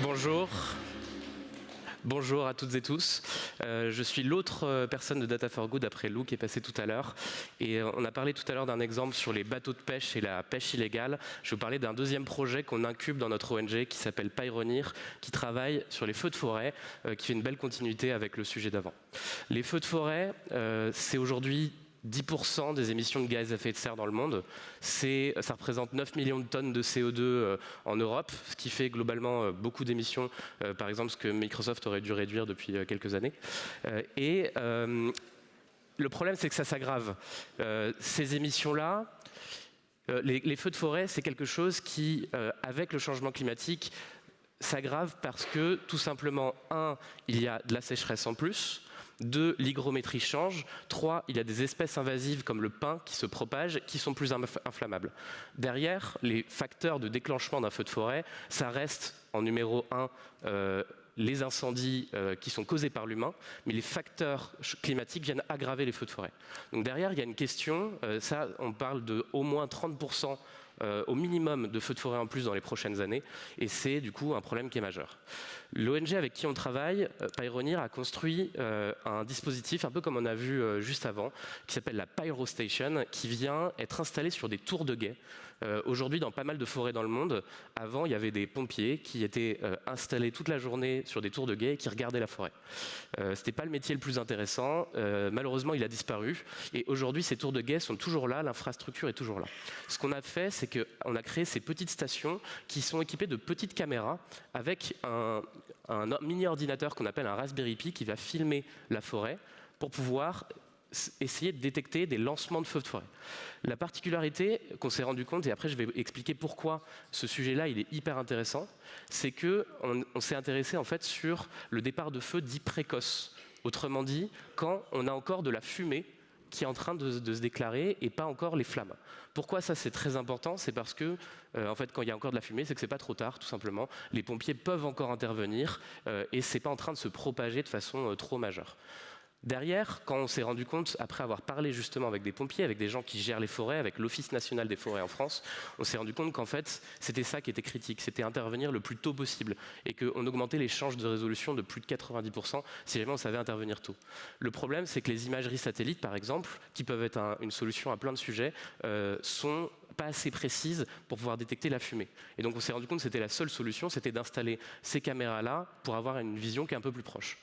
Bonjour. Bonjour à toutes et tous. Je suis l'autre personne de Data for Good après Lou qui est passé tout à l'heure. Et on a parlé tout à l'heure d'un exemple sur les bateaux de pêche et la pêche illégale. Je vais vous parler d'un deuxième projet qu'on incube dans notre ONG qui s'appelle Pioneer, qui travaille sur les feux de forêt, qui fait une belle continuité avec le sujet d'avant. Les feux de forêt, c'est aujourd'hui 10% des émissions de gaz à effet de serre dans le monde. Ça représente 9 millions de tonnes de CO2 en Europe, ce qui fait globalement beaucoup d'émissions, par exemple ce que Microsoft aurait dû réduire depuis quelques années. Le problème, c'est que ça s'aggrave. Ces émissions-là, les feux de forêt, c'est quelque chose qui, avec le changement climatique, s'aggrave parce que, tout simplement, il y a de la sécheresse en plus. 2, l'hygrométrie change. 3, il y a des espèces invasives comme le pin qui se propagent, qui sont plus inflammables. Derrière, les facteurs de déclenchement d'un feu de forêt, ça reste en numéro 1 les incendies qui sont causés par l'humain, mais les facteurs climatiques viennent aggraver les feux de forêt. Donc derrière, il y a une question, on parle de au moins 30% au minimum de feux de forêt en plus dans les prochaines années, et c'est du coup un problème qui est majeur. L'ONG avec qui on travaille, Pioneer, a construit un dispositif, un peu comme on a vu juste avant, qui s'appelle la Pyrostation, qui vient être installé sur des tours de guet. Aujourd'hui, dans pas mal de forêts dans le monde, avant, il y avait des pompiers qui étaient installés toute la journée sur des tours de guet et qui regardaient la forêt. C'était pas le métier le plus intéressant. Malheureusement, il a disparu. Et aujourd'hui, ces tours de guet sont toujours là, l'infrastructure est toujours là. Ce qu'on a fait, c'est qu'on a créé ces petites stations qui sont équipées de petites caméras avec un mini-ordinateur qu'on appelle un Raspberry Pi qui va filmer la forêt pour pouvoir essayer de détecter des lancements de feux de forêt. La particularité qu'on s'est rendu compte, et après je vais expliquer pourquoi ce sujet-là il est hyper intéressant, c'est qu'on s'est intéressé en fait sur le départ de feu dit précoce. Autrement dit, quand on a encore de la fumée qui est en train de se déclarer et pas encore les flammes. Pourquoi ça c'est très important? C'est parce que en fait, quand il y a encore de la fumée, c'est que c'est pas trop tard, tout simplement. Les pompiers peuvent encore intervenir et c'est pas en train de se propager de façon trop majeure. Derrière, quand on s'est rendu compte, après avoir parlé justement avec des pompiers, avec des gens qui gèrent les forêts, avec l'Office national des forêts en France, on s'est rendu compte qu'en fait, c'était ça qui était critique, c'était intervenir le plus tôt possible et qu'on augmentait les chances de résolution de plus de 90% si jamais on savait intervenir tôt. Le problème, c'est que les imageries satellites, par exemple, qui peuvent être une solution à plein de sujets, sont pas assez précises pour pouvoir détecter la fumée. Et donc on s'est rendu compte que c'était la seule solution, c'était d'installer ces caméras-là pour avoir une vision qui est un peu plus proche.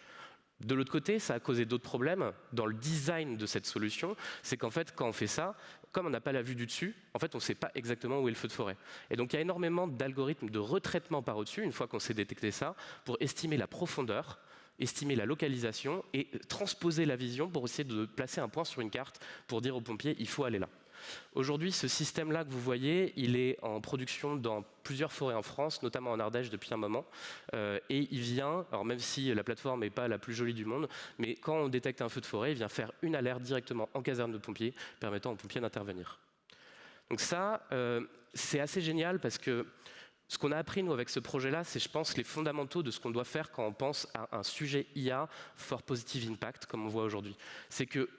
De l'autre côté, ça a causé d'autres problèmes dans le design de cette solution. C'est qu'en fait, quand on fait ça, comme on n'a pas la vue du dessus, en fait, on ne sait pas exactement où est le feu de forêt. Et donc, il y a énormément d'algorithmes de retraitement par au-dessus, une fois qu'on sait détecter ça, pour estimer la profondeur, estimer la localisation et transposer la vision pour essayer de placer un point sur une carte pour dire aux pompiers, il faut aller là. Aujourd'hui, ce système-là que vous voyez, il est en production dans plusieurs forêts en France, notamment en Ardèche depuis un moment. Et il vient, alors même si la plateforme n'est pas la plus jolie du monde, mais quand on détecte un feu de forêt, il vient faire une alerte directement en caserne de pompiers, permettant aux pompiers d'intervenir. Donc ça, c'est assez génial parce que ce qu'on a appris, nous, avec ce projet-là, c'est, je pense, les fondamentaux de ce qu'on doit faire quand on pense à un sujet IA for positive impact, comme on voit aujourd'hui. C'est que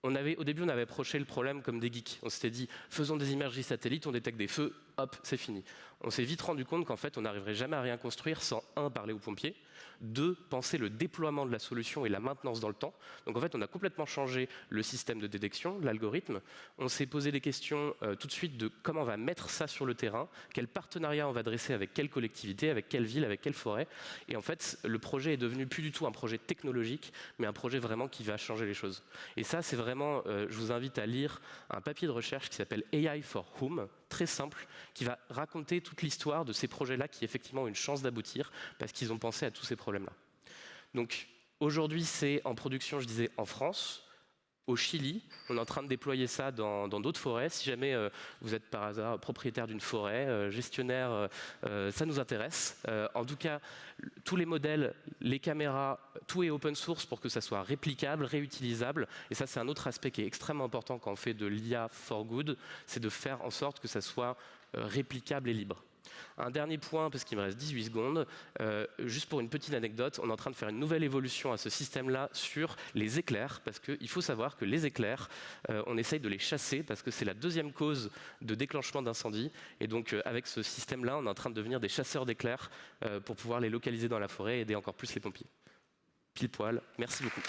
au début, on avait approché le problème comme des geeks. On s'était dit, faisons des imageries satellites, on détecte des feux, hop, c'est fini. On s'est vite rendu compte qu'en fait, on n'arriverait jamais à rien construire sans, 1, parler aux pompiers, 2, penser le déploiement de la solution et la maintenance dans le temps. Donc en fait, on a complètement changé le système de détection, l'algorithme. On s'est posé des questions tout de suite de comment on va mettre ça sur le terrain, quel partenariat on va dresser avec quelle collectivité, avec quelle ville, avec quelle forêt. Et en fait, le projet est devenu plus du tout un projet technologique, mais un projet vraiment qui va changer les choses. Et ça, c'est vraiment, je vous invite à lire un papier de recherche qui s'appelle AI for Whom, très simple, qui va raconter toute l'histoire de ces projets-là qui effectivement ont une chance d'aboutir parce qu'ils ont pensé à tous ces problèmes-là. Donc aujourd'hui, c'est en production, je disais, en France, au Chili. On est en train de déployer ça dans d'autres forêts. Si jamais vous êtes par hasard propriétaire d'une forêt, gestionnaire, ça nous intéresse. En tout cas, tous les modèles, les caméras, tout est open source pour que ça soit réplicable, réutilisable. Et ça, c'est un autre aspect qui est extrêmement important quand on fait de l'IA for good, c'est de faire en sorte que ça soit réplicable et libre. Un dernier point, parce qu'il me reste 18 secondes, juste pour une petite anecdote, on est en train de faire une nouvelle évolution à ce système-là sur les éclairs, parce qu'il faut savoir que les éclairs, on essaye de les chasser, parce que c'est la deuxième cause de déclenchement d'incendie, et donc avec ce système-là, on est en train de devenir des chasseurs d'éclairs pour pouvoir les localiser dans la forêt et aider encore plus les pompiers. Pile poil, merci beaucoup.